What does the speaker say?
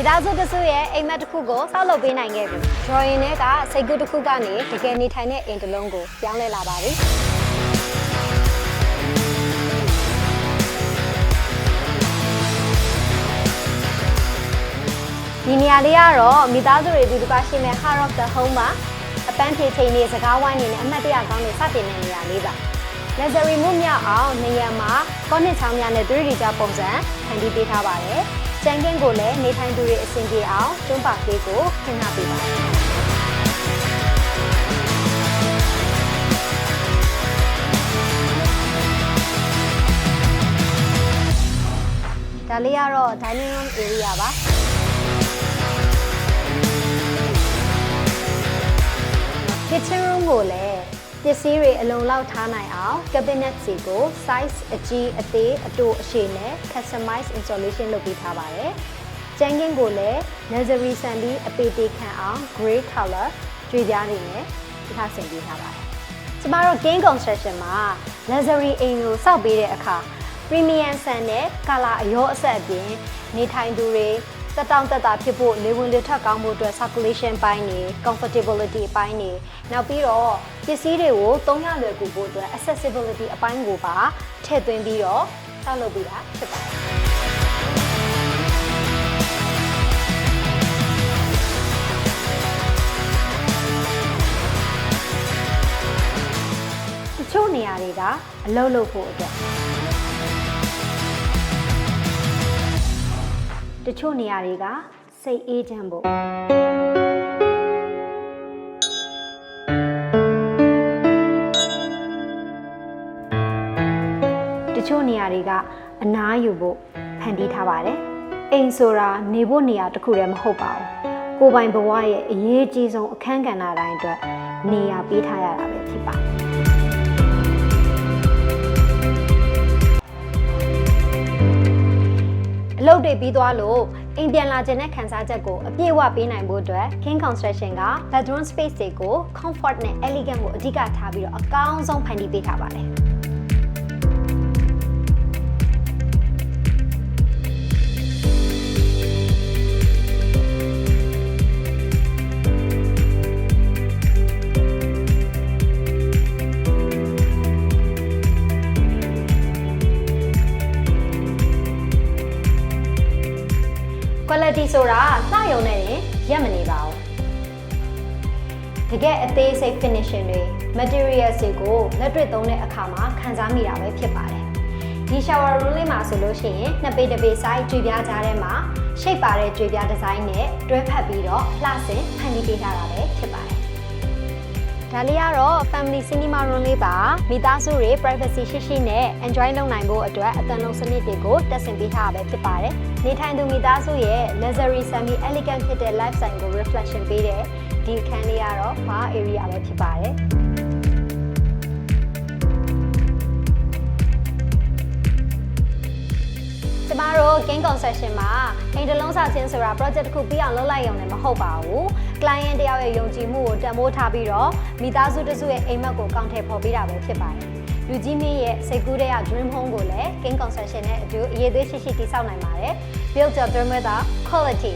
သားစုတစုရဲ့အိမ်မက်တစ်ခုကိုစောက်လုပ်ပေးနိုင်ခဲ့ပြီ drawing နဲ့ကစိတ်ကူးတစ်ခုကနေတကယ်နေထိုင်တဲ့အိမ်တစ်လုံးကိုပြောင်းလဲလာပါပြီဒီနေရာလေးကတော့မိသားစုတွေဒီတစ်ခါရှိမဲ့ Heart of the Home မှာအပန်းဖြေချိန်နေစကားဝိုင်းနေနဲ့အမှတ်တရကောင်းနေစတင်တဲ့နေရာလေးပါ Luxury မှုမြောက်အောင်နေရာမှာကောနစ်ချောင်းများနဲ့ 3D ကြပုံစံဖန်တီးပေးထားပါတယ်။ကျန်ကင်းကိုလည်းနေထိုင်သူတွေအဆင်ပြေအောင်ကျွန်းပါကလေးကိုခင်းထားပေးပါတယ်။ဒါလေးကတော့ dining room area ပါ။ kitchen room ကိုလည်းပစ္စည်းတွေအလုံးလောက်ထားနိုင်အောင် cabinet စီကို size အကြီးအသေးအတိုအရှည်နဲ့ customize installation လုပ်ပေးထားပါတယ်။ကျန်းကင်းကိုလည်း luxury ဆန်ပြီးအပေတေခံအောင် gray color ကြွေပြားတွေနဲ့ထားဆင်ပေးထားပါတယ်။ကျမတို့ King Construction မှာ luxury အိမ်ကိုစောက်ပေးတဲ့အခါ premium ဆန်နဲ့ color အရောအဆက်အပြင်နေထိုင်သူတွေတက်တောင့်တက်တာဖြစ်ဖို့လေဝင်လေထွက်ကောင်းဖို့အတွက် circulation ပိုင်းနေ comfortability အပိုင်းနေနောက်ပြီးတော့ပစ္စည်းတွေကိုသုံးရလွယ်ကူဖို့အတွက် accessibility အပိုင်းကိုပါထည့်သွင်းပြီးတော့ဆောက်လုပ်ပေးတာဖြစ်ပါတယ်တချို့နေရာတွေကအလုပ်လုပ်ဖို့အတွက်တချို့နေရာတွေကစိတ်အေးချမ်းဖို့တချို့နေရာတွေကအနားယူဖို့ဖန်တီးထားပါတယ်အိမ်ဆိုတာနေဖို့နေရာတစ်ခုတည်းမဟုတ်ပါဘူးကိုယ်ပိုင်ဘဝရဲ့အရေးကြီးဆုံးအခန်းကဏ္ဍတိုင်းအတွက်နေရာပေးထားရတာပဲဖြစ်ပါတယ်အလုပ်တွေပြီးသွားလို့အိမ်ပြန်လာခြင်းနဲ့ခန်းစားချက်ကိုအပြည့်အဝပေးနိုင်ဖို့အတွက် King Construction က bedroom space တွေကို comfort နဲ့ elegant ကိုအဓိကထားပြီးတော့အကောင်းဆုံးဖန်တီးပေးထားပါတယ်quality ဆိုတာလှရုံနဲ့ရင်ရက်မနေပါဘူးတကယ်အသေးစိတ် finishing တွေ materials တွေကိုလက်တွေ့သုံးတဲ့အခါမှာခံစားမိတာပဲဖြစ်ပါတယ်ဒီ shower room လေးမှာဆိုလို့ရှိရင်နှစ်ပေတစ်ပေ size ကြွေပြားကြားထဲမှာ shape ပါတဲ့ကြွေပြား design နဲ့တွဲဖက်ပြီးတော့လှဆင်ဖန်တီးပေးထားတာပဲဖြစ်ပါတယ်ဒါလေးကတော့ family cinema room လေးပါမိသားစုတွေ privacy ရှိရှိနဲ့ enjoy လုပ်နိုင်ဖို့အတွက်အသံလုံးစနစ်တွေကိုတက်ဆင်ပေးထားတာပဲဖြစ်ပါတယ်နေထိုင်သူမိသားစုရဲ့ luxury semi elegant ဖြစ်တဲ့ lifestyle ကို reflection ပေးတဲ့ဒီအခန်းလေးကတော့ bar area ပဲဖြစ်ပါတယ်ကျမတို့ King Construction မှာအိမ်တစ်လုံးဆောက်ခြင်းဆိုတာ project တစ်ခုပြီးအောင်လုပ်လိုက်ရုံနဲ့မဟုတ်ပါဘူး client တယောက်ရဲ့ယုံကြည်မှုကိုတန်ဖိုးထားပြီးတော့မိသားစုတစ်စုရဲ့အိမ်မက်ကိုကောင်းထည့်ဖော်ပေးတာပဲဖြစ်ပါတယ်လူကြီးမင်းရဲ့စိတ်ကူးတဲ့ dream home ကိုလည်း King Construction နဲ့အတူအရေးသွေးရှိရှိတည်ဆောက်နိုင်ပါတယ် built to dream with quality